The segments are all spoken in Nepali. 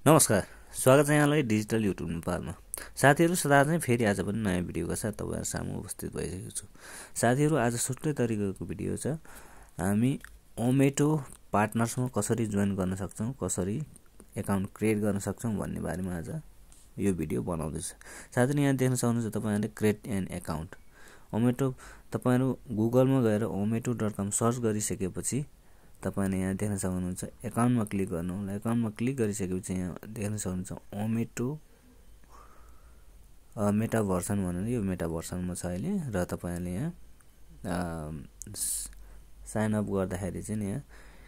नमस्कार, स्वागत छ यहाँलाई डिजिटल युट्युब नेपालमा। साथीहरू सदा चाहिँ फेरि आज पनि नयाँ भिडियोका साथ तपाईँहरू सामु उपस्थित भइसकेको छु। साथीहरू आज छुट्टै तरिकाको भिडियो छ। हामी ओमेटो पार्टनर्समा कसरी जोइन गर्न सक्छौँ, कसरी एकाउन्ट क्रिएट गर्न सक्छौँ भन्ने बारेमा आज यो भिडियो बनाउँदैछु। साथीहरू यहाँ देख्न सक्नुहुन्छ तपाईँहरूले क्रिएट एन एकाउन्ट ओमेटो। तपाईँहरू गुगलमा गएर ometo.com सर्च गरिसकेपछि तपाईले यहाँ देख्न सक्नुहुन्छ एकाउन्टमा क्लिक गर्नु होला। एकाउन्टमा क्लिक गरिसकेपछि यहाँ देख्न सक्नुहुन्छ ओमेटो मेटा भर्सन भनेर यो मेटा भर्सनमा छ अहिले। र तपाईले यहाँ साइन अप गर्दाखेरि चाहिँ यहाँ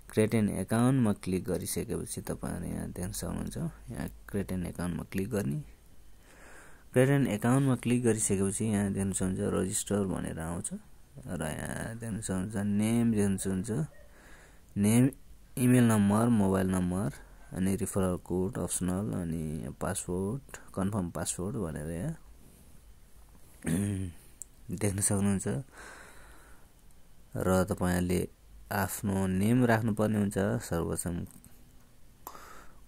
क्रिएट एन एकाउन्टमा क्लिक गरिसकेपछि तपाईले यहाँ देख्न सक्नुहुन्छ यहाँ क्रिएट एन एकाउन्टमा क्लिक गर्ने। क्रिएट एन एकाउन्टमा क्लिक गरिसकेपछि यहाँ देख्न सक्नुहुन्छ रजिस्टर भनेर आउँछ र यहाँ देख्न सक्नुहुन्छ नेम देख्न सक्नुहुन्छ, name, email number, mobile number अनि रिफरल कोड अप्सनल अनि पासवर्ड, कन्फर्म पासवर्ड भनेर यहाँ देख्न सक्नुहुन्छ। र तपाईले आफ्नो नेम राख्नुपर्ने हुन्छ। सर्वप्रथम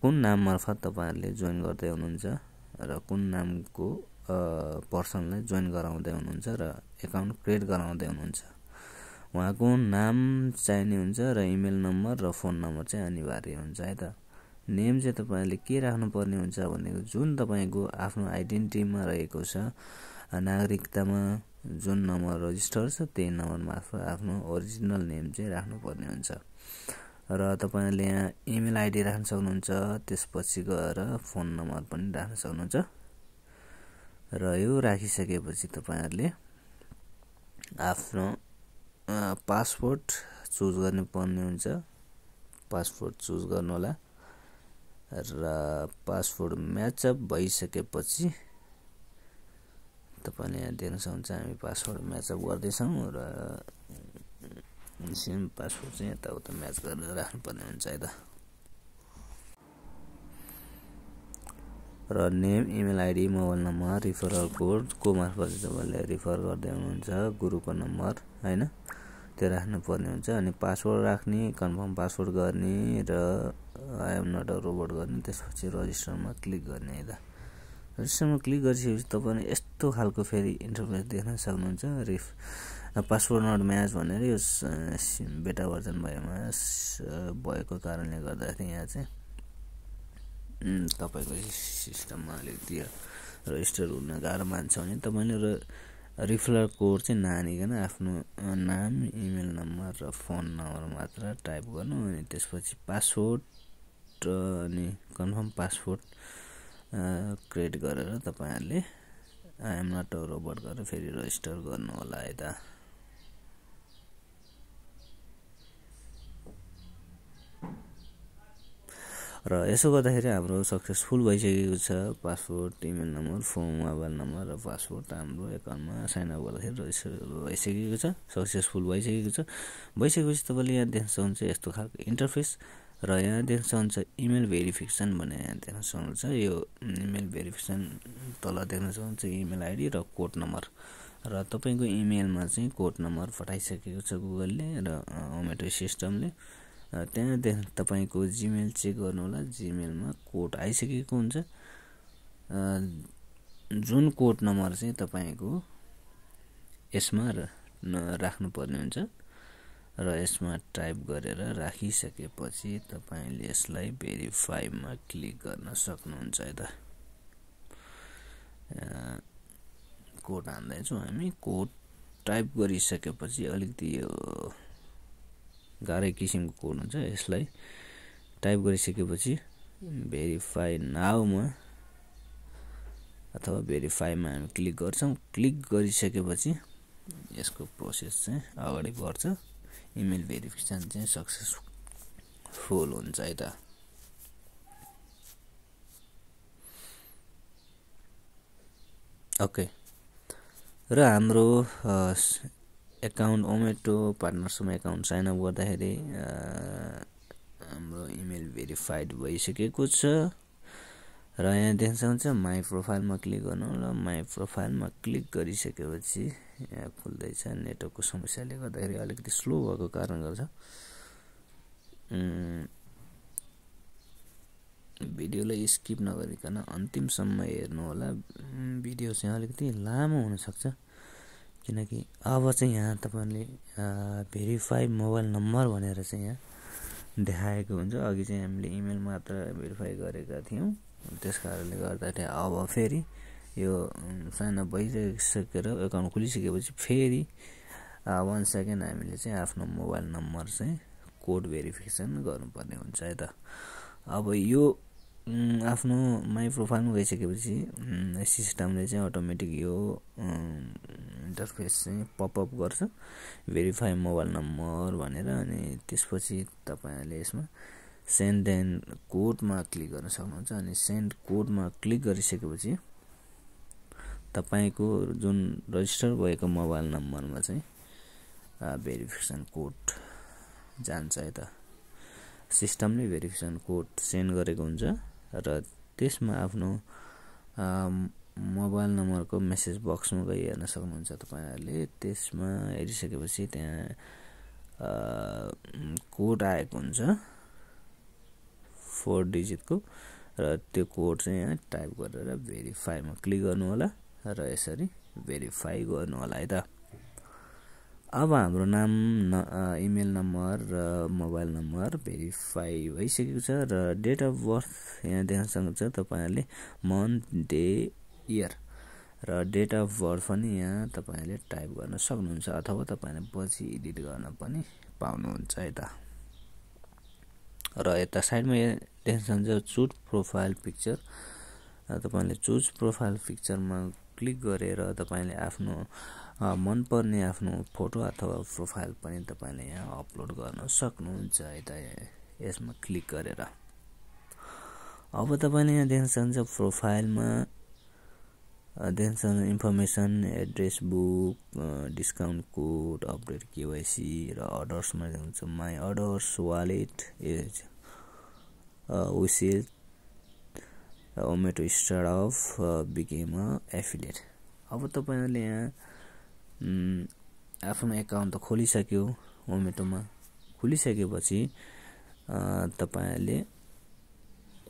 कुन नाम मार्फत तपाईहरुले जोइन गर्दै हुनुहुन्छ र कुन नामको पर्सनलाई जोइन गराउँदै हुनुहुन्छ र एकाउन्ट क्रिएट गराउँदै हुनुहुन्छ उहाँको नाम चाहिने हुन्छ र इमेल नम्बर र फोन नम्बर चाहिँ अनिवार्य हुन्छ है त। नेम चाहिँ तपाईले के राख्नुपर्ने हुन्छ भनेको जुन तपाईको आफ्नो आइडेन्टिटीमा रहेको छ, नागरिकतामा जुन नम्बर रजिस्टर छ त्यही नम्बर मार्फत आफ्नो ओरिजिनल नेम चाहिँ राख्नुपर्ने हुन्छ। र तपाईले यहाँ इमेल आइडी राख्न सक्नुहुन्छ, त्यसपछि गएर फोन नम्बर पनि राख्न सक्नुहुन्छ। र यो राखिसकेपछि तपाईहरुले आफ्नो पासपोर्ट चुज गर्नु पर्ने हुन्छ। पासपोर्ट चुज गर्नु होला र पासपोर्ट म्याचअप भइसकेपछि तपाईले यहाँ देख्न सक्नुहुन्छ हामी पासपोर्ट म्याचअप गर्दै छौं र सेम पासपोर्ट चाहिँ यताउता म्याच गरेर राख्नुपर्ने हुन्छ है त। र name, email ID, mobile number, referral code को मार्फत तपाईले रिफर गर्दै हुनुहुन्छ, गुरुको नम्बर हैन त्यो राख्नु पर्ने हुन्छ। अनि पासवर्ड राख्ने, कन्फर्म पासवर्ड गर्ने र I am not a robot गर्ने, त्यसपछि रजिस्टरमा क्लिक गर्ने है त। रजिस्टरमा क्लिक गरिसकेपछि तपाईले यस्तो खालको फेरि इन्टरफेस देख्न सक्नुहुन्छ। पासवर्ड नट म्याच भनेर यो बेटा भर्जन भएको कारणले गर्दाखेरि यहाँ चाहिँ तपाईको सिस्टममा अलिकति रजिस्टर हुन गाह्रो मान्छ भने तपाईले रिफरल कोड चाहिँ नहानिकन आफ्नो नाम, इमेल नम्बर र फोन नम्बर मात्र टाइप गर्नु। अनि त्यसपछि पासवर्ड अनि कन्फर्म पासवर्ड क्रिएट गरेर तपाईहरुले I am not a robot गरेर फेरि रजिस्टर गर्नु होला है त। र यसो गर्दाखेरि हाम्रो सक्सेसफुल भइसकेको छ। Password, email number, phone, mobile number र पासवर्ड हाम्रो एकाउन्टमा साइन अप गर्दाखेरि रजिस्टर भइसकेको छ, सक्सेसफुल भइसकेको छ। भइसकेपछि तपाईले यहाँ देख्न सक्नुहुन्छ यस्तो खालको इन्टरफेस र यहाँ देख्न सक्नुहुन्छ इमेल भेरिफिकेसन भनेर यहाँ देख्न सक्नुहुन्छ। यो इमेल भेरिफिकेसन तल देख्न सक्नुहुन्छ इमेल आइडी र कोड नम्बर र तपाईको इमेलमा चाहिँ कोड नम्बर पठाइसकेको छ गुगलले र ओमेटो सिस्टमले। त्यहाँ तपाईको जीमेल चेक गर्नु होला। जीमेलमा कोड आइसकेको हुन्छ। जुन कोड नम्बर चाहिँ तपाईको यसमा राख्नु पर्ने हुन्छ र यसमा टाइप गरेर राखिसकेपछि तपाईले यसलाई भेरिफाईमा क्लिक गर्न सक्नुहुन्छ है त। कोड हाल्दै छौं हामी। कोड टाइप गरिसकेपछि अलिकति यो गाह्रै किसिमको कोड हुन्छ। यसलाई टाइप गरिसकेपछि भेरिफाई नाउमा अथवा भेरिफाईमा हामी क्लिक गर्छौं। क्लिक गरिसकेपछि यसको प्रोसेस चाहिँ अगाडि बढ्छ। इमेल भेरिफिकेसन चाहिँ सक्सेसफुल हुन्छ है त। ओके। र हाम्रो एकाउन्ट ओमेटो पार्टनरसमा एकाउन्ट साइन अप गर्दाखेरि हाम्रो इमेल भेरिफाइड भइसकेको छ। र यहाँ देख्न सक्नुहुन्छ माई प्रोफाइलमा क्लिक गर्नु होला। माई प्रोफाइलमा क्लिक गरिसकेपछि यहाँ खुल्दैछ। नेटवर्कको समस्याले गर्दाखेरि अलिकति स्लो भएको कारण गर्छ। भिडियोलाई स्किप नगरिकन अन्तिमसम्म हेर्नु होला। भिडियो चाहिँ अलिकति लामो हुनसक्छ, किनकि अब चाहिँ यहाँ तपाईँले भेरिफाई मोबाइल नम्बर भनेर चाहिँ यहाँ देखाएको हुन्छ। अघि चाहिँ हामीले इमेल मात्र भेरिफाई गरेका थियौँ, त्यस कारणले गर्दाखेरि अब फेरि यो साइन अप भइसकेर एकाउन्ट खुलिसकेपछि फेरि 1 सेकेन्ड हामीले चाहिँ आफ्नो मोबाइल नम्बर चाहिँ कोड भेरिफिकेसन गर्नुपर्ने हुन्छ है त। अब यो आफ्नो माई प्रोफाइलमा गइसकेपछि सिस्टमले चाहिँ अटोमेटिक यो इन्टरफेस चाहिँ पपअप गर्छ, भेरिफाई मोबाइल नम्बर भनेर। अनि त्यसपछि तपाईँहरूले यसमा सेन्ड एन्ड कोडमा क्लिक गर्न सक्नुहुन्छ। अनि सेन्ड कोडमा क्लिक गरिसकेपछि तपाईँको जुन रजिस्टर भएको मोबाइल नम्बरमा चाहिँ भेरिफिकेसन कोड जान्छ है त। सिस्टमले भेरिफिकेसन कोड सेन्ड गरेको हुन्छ र त्यसमा आफ्नो मोबाइल नम्बरको मेसेज बक्समा गई हेर्न सक्नुहुन्छ तपाईँहरूले। त्यसमा हेरिसकेपछि त्यहाँ कोड आएको हुन्छ 4 डिजिटको, र त्यो कोड चाहिँ यहाँ टाइप गरेर भेरिफाईमा क्लिक गर्नु होला र यसरी भेरिफाई गर्नु होला है त। अब हाम्रो नाम, इमेल नम्बर र मोबाइल नम्बर भेरिफाई भइसकेको छ र डेट अफ बर्थ यहाँ देख्न सक्नुहुन्छ तपाईँहरूले, मन्थ, डे, इयर र डेट अफ बर्थ पनि यहाँ तपाईँहरूले टाइप गर्न सक्नुहुन्छ, अथवा तपाईँले पछि एडिट गर्न पनि पाउनुहुन्छ है त। र यता साइडमा देख्न सक्नुहुन्छ चुज प्रोफाइल पिक्चर। तपाईँले चुज प्रोफाइल पिक्चरमा क्लिक गरेर तपाईँले आफ्नो मनपर्ने आफ्नो फोटो अथवा प्रोफाइल पनि तपाईँले यहाँ अपलोड गर्न सक्नुहुन्छ है त, यसमा क्लिक गरेर। अब तपाईँले यहाँ देख्न सक्नुहुन्छ प्रोफाइलमा देख्न सक्नुहुन्छ information, address book, discount code, update KYC र अर्डर्समा देख्नुहुन्छ माई अर्डर्स, वालेट, विसेस, ओमेटो स्टार्टअप, बिकेम एफिलिएट। अब तपाईँहरूले यहाँ आफ्नो एकाउन्ट त खोलिसक्यो, ओमेटोमा खुलिसकेपछि तपाईँहरूले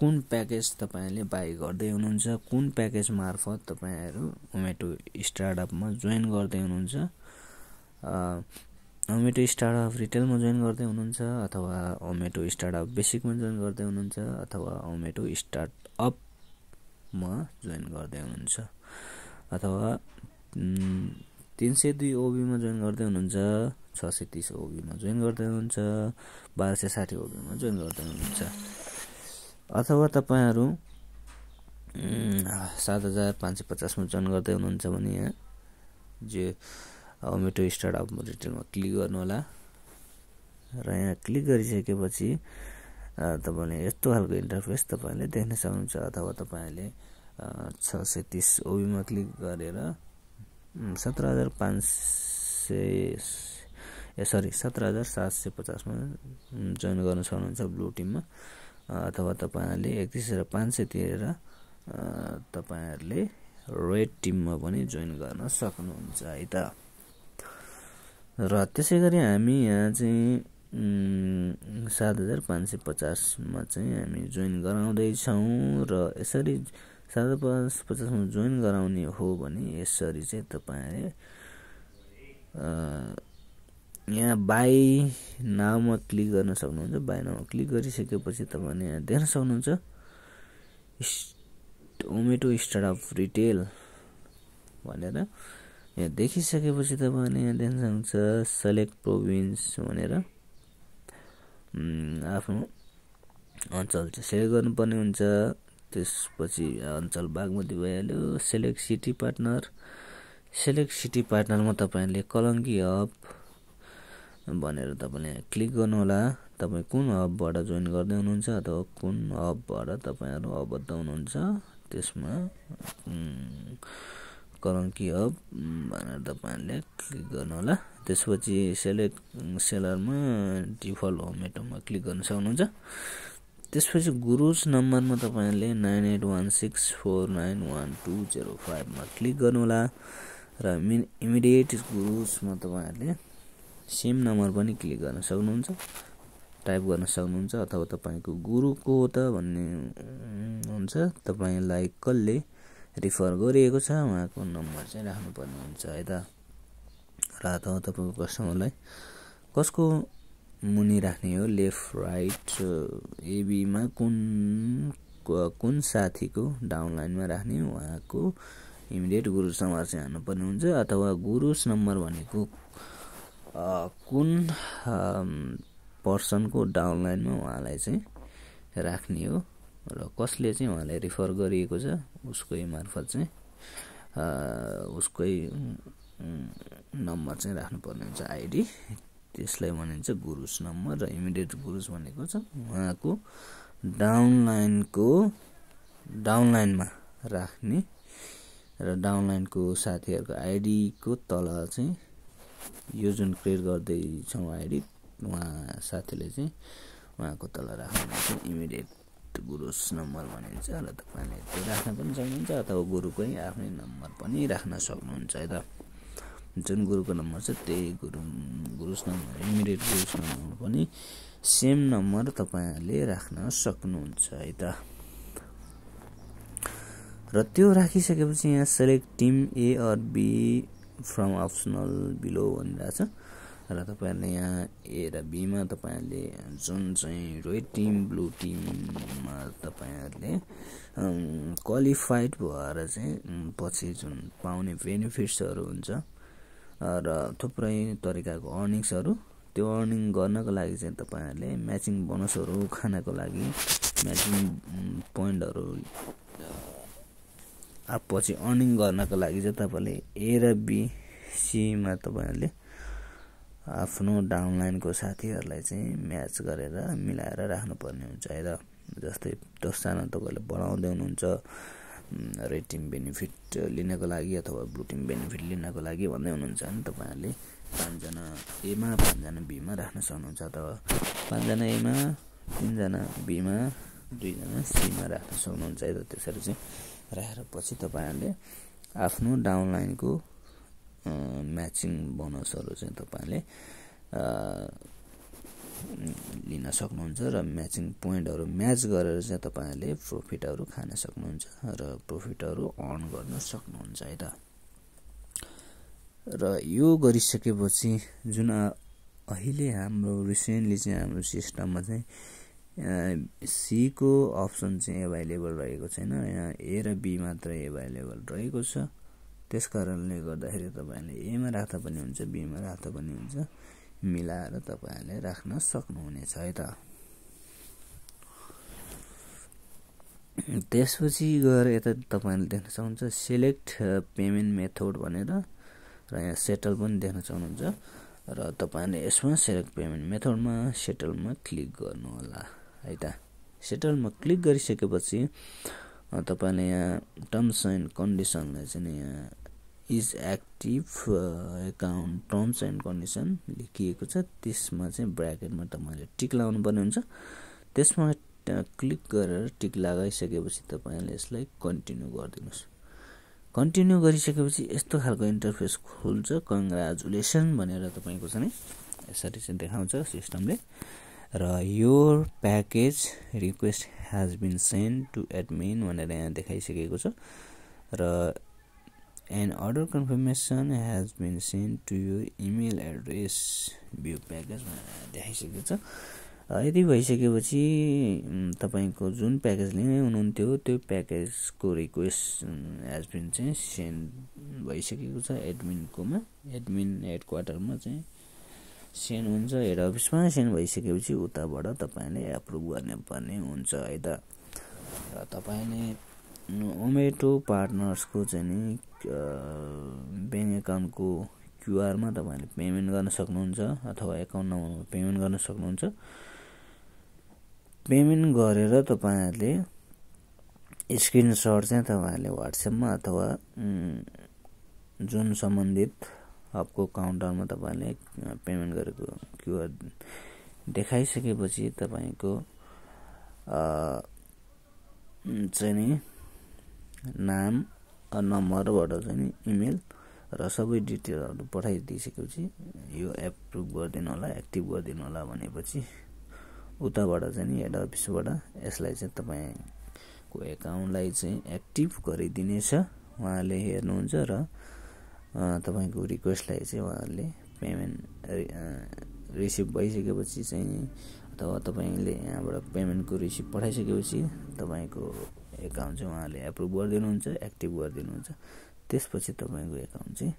कुन प्याकेज तपाईँहरूले बाई गर्दै हुनुहुन्छ, कुन प्याकेज मार्फत तपाईँहरू ओमेटो स्टार्टअपमा जोइन गर्दै हुनुहुन्छ, ओमेटो स्टार्टअप रिटेलमा जोइन गर्दै हुनुहुन्छ, अथवा ओमेटो स्टार्टअप बेसिकमा जोइन गर्दै हुनुहुन्छ, अथवा ओमेटो स्टार्टअपमा जोइन गर्दै हुनुहुन्छ, अथवा 302 ओबीमा जोइन गर्दै हुनुहुन्छ, 630 ओबीमा जोइन गर्दै हुनुहुन्छ, 1260 ओबीमा जोइन गर्दै हुनुहुन्छ, अथवा तपाईँहरू 7550मा जोइन गर्दै हुनुहुन्छ भने यहाँ जो ओमेटो स्टार्टअप रिटेलमा क्लिक गर्नु होला। र यहाँ क्लिक गरिसकेपछि तपाईँले यस्तो खालको इन्टरफेस तपाईँले देख्न सक्नुहुन्छ, अथवा तपाईँले 630 ओबीमा क्लिक गरेर 17,750मा जोइन गर्न सक्नुहुन्छ ब्लू टिममा, अथवा तपाईँहरूले 31,500 तिरेर तपाईँहरूले रेड टिममा पनि जोइन गर्न सक्नुहुन्छ है त। र त्यसै गरी हामी यहाँ चाहिँ 7,550मा चाहिँ हामी जोइन गराउँदैछौँ। र यसरी 7,550मा जोइन गराउने हो भने यसरी चाहिँ तपाईँले यहाँ बाई नाउमा क्लिक गर्न सक्नुहुन्छ। बाई नाउमा क्लिक गरिसकेपछि तपाईँले यहाँ देख्न सक्नुहुन्छ ओमेटो स्टार्टअप रिटेल भनेर। यहाँ देखिसकेपछि तपाईँले यहाँ देख्न सक्नुहुन्छ सेलेक्ट प्रोभिन्स भनेर आफ्नो अञ्चल चाहिँ सेलेक्ट गर्नुपर्ने हुन्छ। त्यसपछि अञ्चल बागमती भइहाल्यो। सेलेक्ट सिटी पार्टनरमा तपाईँले कलङ्की हब भनेर तपाईँले क्लिक गर्नु होला। तपाईँ कुन हबबाट जोइन गर्दै हुनुहुन्छ अथवा कुन हबबाट तपाईँहरू अबद्ध हुनुहुन्छ त्यसमा कलङ्की हब भनेर तपाईँहरूले क्लिक गर्नु होला। त्यसपछि सेलेक्ट सेलरमा डिफल्ट ओमेटोमा क्लिक गर्न सक्नुहुन्छ। त्यसपछि गुरुज नम्बरमा तपाईँहरूले 9816491205मा क्लिक गर्नु होला। र इमिडिएट गुरुजमा तपाईँहरूले सेम नम्बर पनि क्लिक गर्न सक्नुहुन्छ। टाइप गर्न सक्नुहुन्छ अथवा तपाईको गुरु को त भन्ने हुन्छ तपाईलाई कसले रिफर गरिएको छ उहाँको नम्बर चाहिँ राख्नुपर्ने हुन्छ है त र अथवा तपाईको कस्टमरलाई कसको मुनि राख्ने हो लेफ्ट राइट एबी मा कुन साथीको डाउनलाइनमा राख्ने उहाँको इमिडिएट गुरुस नम्बर चाहिँ हाल्नुपर्ने हुन्छ अथवा गुरुस नम्बर भनेको कुन पर्सनको डाउनलाइनमा उहाँलाई चाहिँ राख्ने हो र कसले चाहिँ उहाँलाई रिफर गरिएको छ उसकै मार्फत चाहिँ उसकै नम्बर चाहिँ राख्नुपर्ने हुन्छ आइडी त्यसलाई भनिन्छ गुरुस नम्बर र इमिडिएट गुरुस भनेको छ उहाँको डाउनलाइनमा राख्ने र डाउनलाइनको साथीहरुको आइडी को तल चाहिँ यो जुन क्रिएट गर्दै छौं आइडी उहाँ साथीले चाहिँ उहाँको तल राख्नुहुन्छ इमिडिएट गुरुस नम्बर भनिन्छ र तपाईले त्यो राख्न पनि सक्नुहुन्छ अथवा गुरुकै आफ्नै नम्बर पनि राख्न सक्नुहुन्छ है त जुन गुरुको नम्बर छ त्यही गुरुस नम्बर इमिडिएट गुरुस नम्बर पनि सेम नम्बर तपाईले राख्न सक्नुहुन्छ है त र त्यो राखिसकेपछि यहाँ select team A or B from optional below भनिरहेछ र तपाईहरुले यहाँ ए र बी मा तपाईहरुले जुन चाहिँ रेड टिम ब्लू टिममा तपाईहरुले क्वालिफाइड भएर चाहिँ पछि जुन पाउने बेनिफिट्सहरु हुन्छ र थुप्रै तरिकाको अर्निङ्सहरु त्यो अर्निङ गर्नको लागि चाहिँ तपाईहरुले म्याचिङ बोनसहरु खानको लागि म्याचिङ पोइन्टहरु पछि अर्निङ गर्नको लागि चाहिँ तपाईले ए र बी सी मा तपाईहरुले आफ्नो डाउनलाइनको साथीहरुलाई चाहिँ म्याच गरेर मिलाएर राख्नुपर्ने हुन्छ है त जस्तै 10 जना तपाईले बढाउँदै हुनुहुन्छ रेड टिम बेनिफिट लिनको लागि अथवा ब्लू टिम बेनिफिट लिनको लागि भन्दै हुनुहुन्छ भने तपाईहरुले 5 जना ए मा 5 जना बी मा राख्न सक्नुहुन्छ अथवा 5 जना ए मा 3 जना बी मा 2 जना सी मा राख्न सक्नुहुन्छ है त त्यसरी चाहिँ राखेर पछि तपाईहरुले आफ्नो डाउनलाइनको म्याचिङ बोनसहरु चाहिँ तपाईले लिन सक्नुहुन्छ र म्याचिङ पोइन्टहरु म्याच गरेर चाहिँ तपाईले प्रॉफिटहरु खान सक्नुहुन्छ र प्रॉफिटहरु अर्न गर्न सक्नुहुन्छ है त र यो गरिसकेपछि जुन अहिले हाम्रो रिसेन्टली चाहिँ हाम्रो सिस्टममा चाहिँ सी को अप्सन चाहिँ अवेलेबल रहेको छैन यहाँ ए र बी मात्रै अवेलेबल रहेको छ त्यसकारणले गर्दाखेरि तपाईले ए मा राख्दा पनि हुन्छ बी मा राख्दा पनि हुन्छ मिलाएर तपाईले राख्न सक्नुहुनेछ है त त्यसपछि गएर यता तपाईले देख्न सक्नुहुन्छ सिलेक्ट पेमेन्ट मेथड भनेर र यहाँ सेटल पनि देख्न सक्नुहुन्छ र तपाईले यसमा सिलेक्ट पेमेन्ट मेथडमा सेटलमा क्लिक गर्नु होला है त सेटलमा क्लिक गरिसकेपछि तपाईले यहाँ टर्म्स एन्ड कन्डिसनलाई चाहिँ यहाँ is active account terms and condition लेखिएको छ त्यसमा चाहिँ ब्र्याकेटमा तपाईले टिक लगाउनु पर्ने हुन्छ त्यसमा क्लिक गरेर टिक लगाइसकेपछि तपाईले यसलाई कन्टिन्यू गरिदिनुस् कन्टिन्यू गरिसकेपछि यस्तो खालको इन्टरफेस खुल्छ कंग्रेचुलेसन भनेर तपाईको चाहिँ यसरी चाहिँ देखाउँछ सिस्टमले र your package request has been sent to admin भनेर यहाँ देखाइसकेको छ र an order confirmation has been sent to your email address view package भनेर देखाइसकेको छ यदि भइसकेपछि तपाईको जुन प्याकेज लिने हुनुहुन्थ्यो त्यो प्याकेजको रिक्वेस्ट हैज बीन चाहिँ सेन्ड भइसकेको छ एडमिनकोमा एडमिन हेडक्वार्टरमा चाहिँ सेन्ड हुन्छ हेड अफिसमा सेन्ड भइसकेपछि उताबाट तपाईले एप्रुभ गर्ने पर्ने हुन्छ है त र तपाईले ओमेटो पार्टनर्सको चाहिँ नि बैंक अकाउन्टको क्यूआर मा तपाईले पेमेन्ट गर्न सक्नुहुन्छ अथवा अकाउन्ट नम्बरमा पेमेन्ट गर्न सक्नुहुन्छ पेमेन्ट गरेर तपाईहरुले स्क्रिनशट चाहिँ तपाईहरुले व्हाट्सएपमा अथवा जुन सम्बन्धित आपको काउन्टरमा तपाईले पेमेन्ट गरेको क्यूआर देखाइसकेपछि तपाईको चाहिँ नि नाम नम्बरबाट चाहिँ नि इमेल र सबै डिटेलहरु पठाइदिसकेपछि यो एप्रुभ गर्दिनु होला एक्टिभ गर्दिनु होला भनेपछि उताबाट चाहिँ नि हेड अफिसबाट यसलाई चाहिँ तपाईँको एकाउन्टलाई चाहिँ एक्टिभ गरिदिनेछ। उहाँले हेर्नुहुन्छ र तपाईँको रिक्वेस्टलाई चाहिँ उहाँहरूले पेमेन्ट रिसिभ भइसकेपछि चाहिँ अथवा तपाईँले यहाँबाट पेमेन्टको रिसिभ पठाइसकेपछि तपाईँको एकाउन्ट चाहिँ उहाँले एप्रुभ गरिदिनुहुन्छ, एक्टिभ गरिदिनुहुन्छ। त्यसपछि तपाईँको एकाउन्ट चाहिँ